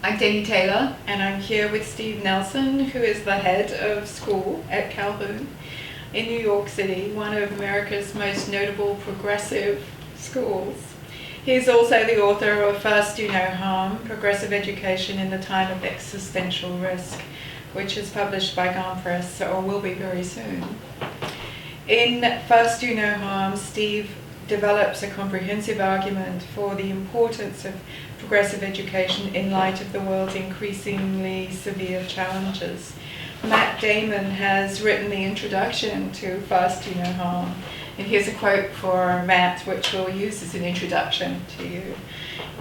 I'm Denny Taylor, and I'm here with Steve Nelson, who is the head of school at Calhoun in New York City, one of America's most notable progressive schools. He's also the author of First Do No Harm, Progressive Education in the Time of Existential Risk, which is published by Garn Press, or will be very soon. In First Do No Harm, Steve develops a comprehensive argument for the importance of progressive education in light of the world's increasingly severe challenges. Matt Damon has written the introduction to First Do No Harm, and here's a quote for Matt, which we'll use as an introduction to you.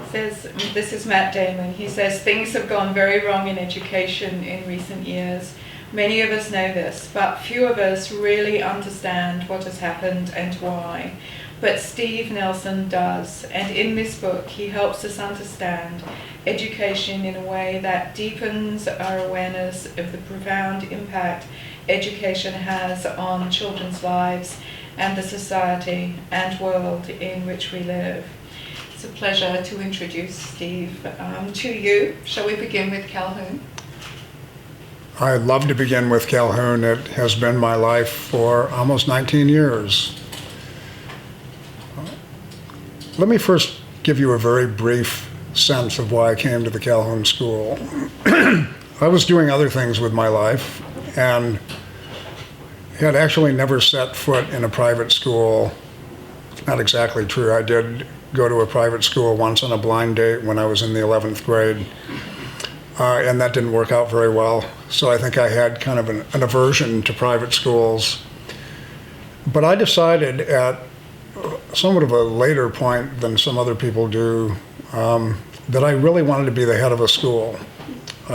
He says, this is Matt Damon, he says, "Things have gone very wrong in education in recent years. Many of us know this, but few of us really understand what has happened and why. But Steve Nelson does, and in this book he helps us understand education in a way that deepens our awareness of the profound impact education has on children's lives and the society and world in which we live." It's a pleasure to introduce Steve to you. Shall we begin with Calhoun? I'd love to begin with Calhoun. It has been my life for almost 19 years. Let me first give you a very brief sense of why I came to the Calhoun School. I was doing other things with my life and had actually never set foot in a private school. Not exactly true. I did go to a private school once on a blind date when I was in the 11th grade, and that didn't work out very well. So I think I had kind of an aversion to private schools. But I decided at somewhat of a later point than some other people do, that I really wanted to be the head of a school,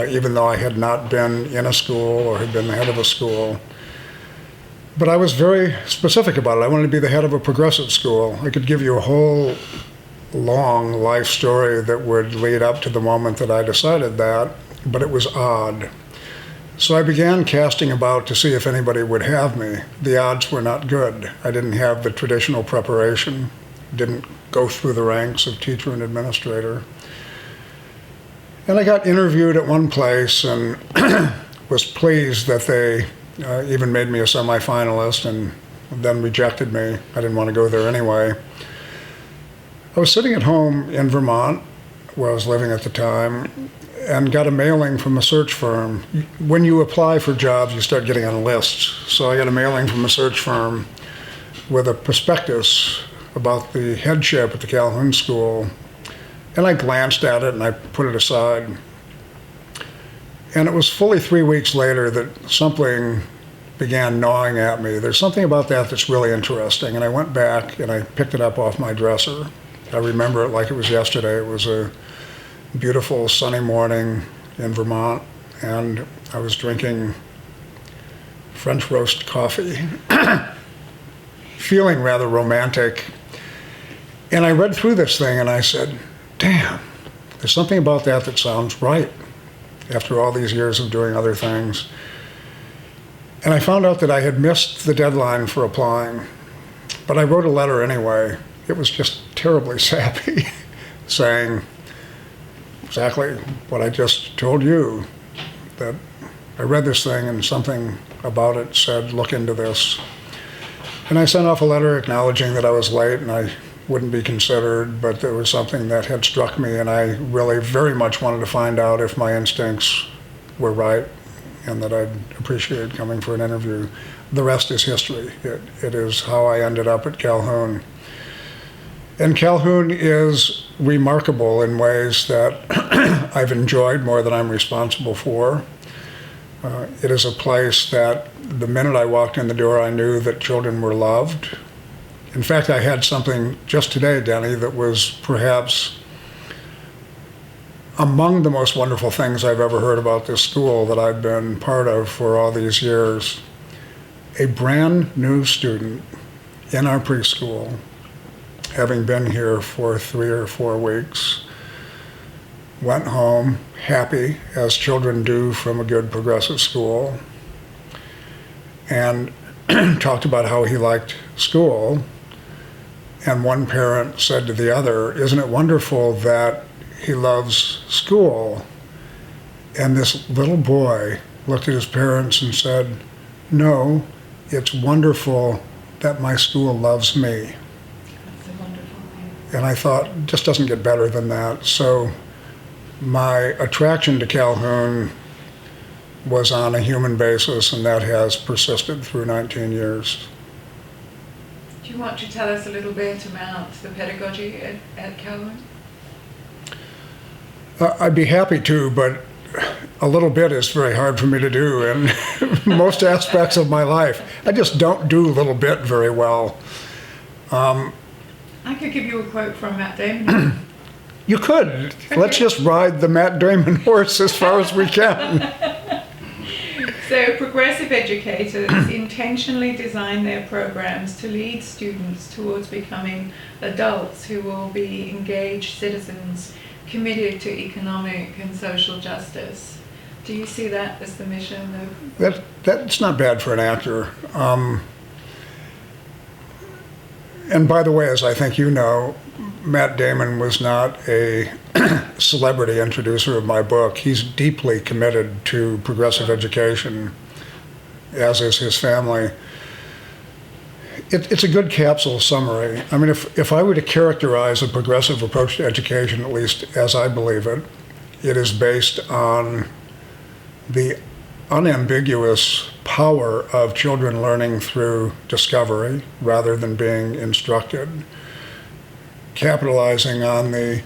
even though I had not been in a school or had been the head of a school. But I was very specific about it. I wanted to be the head of a progressive school. I could give you a whole long life story that would lead up to the moment that I decided that, but it was odd. So I began casting about to see if anybody would have me. The odds were not good. I didn't have the traditional preparation, didn't go through the ranks of teacher and administrator. And I got interviewed at one place and was pleased that they even made me a semifinalist and then rejected me. I didn't want to go there anyway. I was sitting at home in Vermont, where I was living at the time, and got a mailing from a search firm. When you apply for jobs, you start getting on lists. So I got a mailing from a search firm with a prospectus about the headship at the Calhoun School. And I glanced at it and I put it aside. And it was fully 3 weeks later that something began gnawing at me. There's something about that that's really interesting. And I went back and I picked it up off my dresser. I remember it like it was yesterday. It was a beautiful sunny morning in Vermont, and I was drinking French roast coffee, feeling rather romantic. And I read through this thing and I said, damn, there's something about that that sounds right after all these years of doing other things. And I found out that I had missed the deadline for applying, but I wrote a letter anyway. It was just terribly sappy, saying exactly what I just told you, that I read this thing and something about it said, look into this. And I sent off a letter acknowledging that I was late and I wouldn't be considered, but there was something that had struck me and I really very much wanted to find out if my instincts were right and that I'd appreciate coming for an interview. The rest is history. It is how I ended up at Calhoun. And Calhoun is remarkable in ways that I've enjoyed more than I'm responsible for. It is a place that the minute I walked in the door, I knew that children were loved. In fact, I had something just today, Denny, that was perhaps among the most wonderful things I've ever heard about this school that I've been part of for all these years. A brand new student in our preschool, having been here for 3 or 4 weeks, went home happy, as children do from a good progressive school, and talked about how he liked school. And one parent said to the other, isn't it wonderful that he loves school? And this little boy looked at his parents and said, "No, it's wonderful that my school loves me." That's a wonderful thing. And I thought, it just doesn't get better than that. So my attraction to Calhoun was on a human basis, and that has persisted through 19 years. Do you want to tell us a little bit about the pedagogy at Calhoun? I'd be happy to, but a little bit is very hard for me to do in most aspects of my life. I just don't do a little bit very well. I could give you a quote from Matt Damon. You could. Let's just ride the Matt Damon horse as far as we can. So progressive educators intentionally design their programs to lead students towards becoming adults who will be engaged citizens committed to economic and social justice. Do you see that as the mission of... That's not bad for an actor. And by the way, as I think you know, Matt Damon was not a celebrity introducer of my book. He's deeply committed to progressive education, as is his family. It's a good capsule summary. I mean, if I were to characterize a progressive approach to education, at least as I believe it, it is based on the unambiguous power of children learning through discovery rather than being instructed, capitalizing on the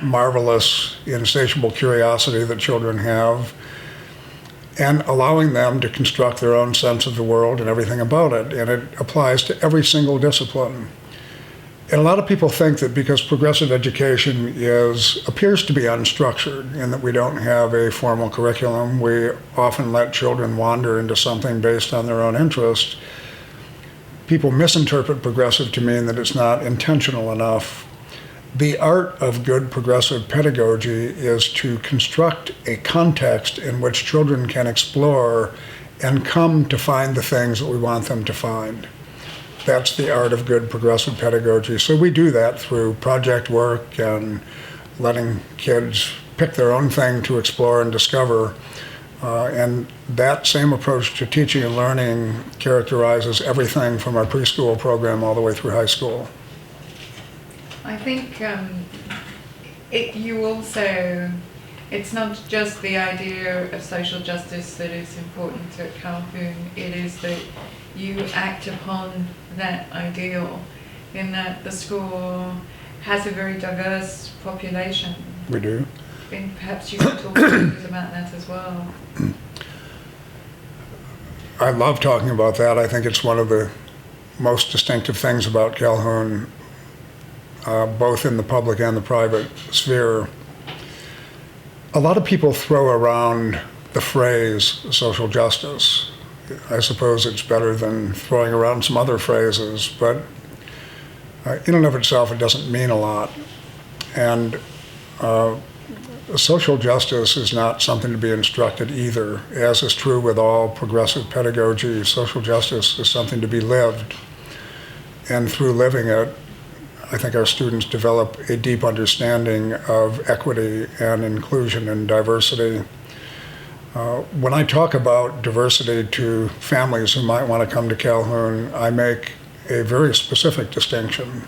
marvelous, insatiable curiosity that children have, and allowing them to construct their own sense of the world and everything about it. And it applies to every single discipline. And a lot of people think that because progressive education appears to be unstructured and that we don't have a formal curriculum, we often let children wander into something based on their own interest. People misinterpret progressive to mean that it's not intentional enough. The art of good progressive pedagogy is to construct a context in which children can explore and come to find the things that we want them to find. That's the art of good progressive pedagogy. So we do that through project work and letting kids pick their own thing to explore and discover. And that same approach to teaching and learning characterizes everything from our preschool program all the way through high school. I think it's not just the idea of social justice that is important at Calhoun, it is that you act upon that ideal in that the school has a very diverse population. We do. And perhaps you could talk a little bit about that as well. I love talking about that. I think it's one of the most distinctive things about Calhoun, both in the public and the private sphere. A lot of people throw around the phrase social justice. I suppose it's better than throwing around some other phrases, but in and of itself, it doesn't mean a lot. And social justice is not something to be instructed either. As is true with all progressive pedagogy, social justice is something to be lived. And through living it, I think our students develop a deep understanding of equity and inclusion and diversity. When I talk about diversity to families who might want to come to Calhoun, I make a very specific distinction.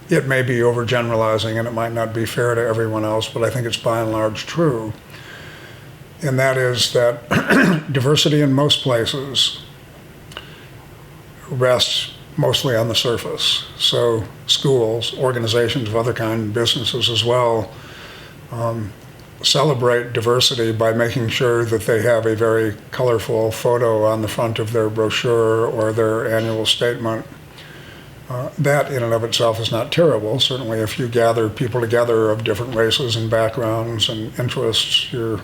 It may be overgeneralizing and it might not be fair to everyone else, but I think it's by and large true. And that is that diversity in most places rests mostly on the surface. So schools, organizations of other kind, businesses as well, celebrate diversity by making sure that they have a very colorful photo on the front of their brochure or their annual statement. That in and of itself is not terrible. Certainly if you gather people together of different races and backgrounds and interests, you're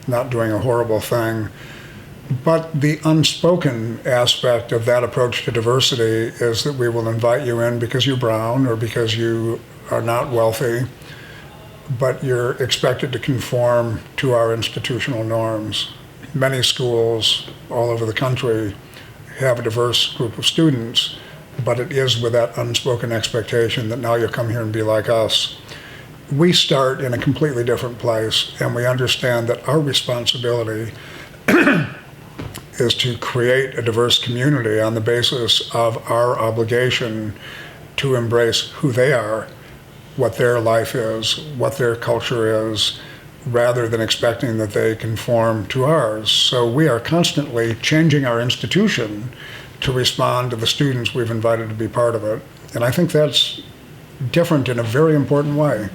not doing a horrible thing. But the unspoken aspect of that approach to diversity is that we will invite you in because you're brown or because you are not wealthy, but you're expected to conform to our institutional norms. Many schools all over the country have a diverse group of students, but it is with that unspoken expectation that now you'll come here and be like us. we start in a completely different place, and we understand that our responsibility is to create a diverse community on the basis of our obligation to embrace who they are, what their life is, what their culture is, rather than expecting that they conform to ours. So we are constantly changing our institution to respond to the students we've invited to be part of it. And I think that's different in a very important way.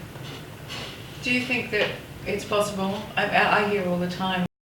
Do you think that it's possible? I hear all the time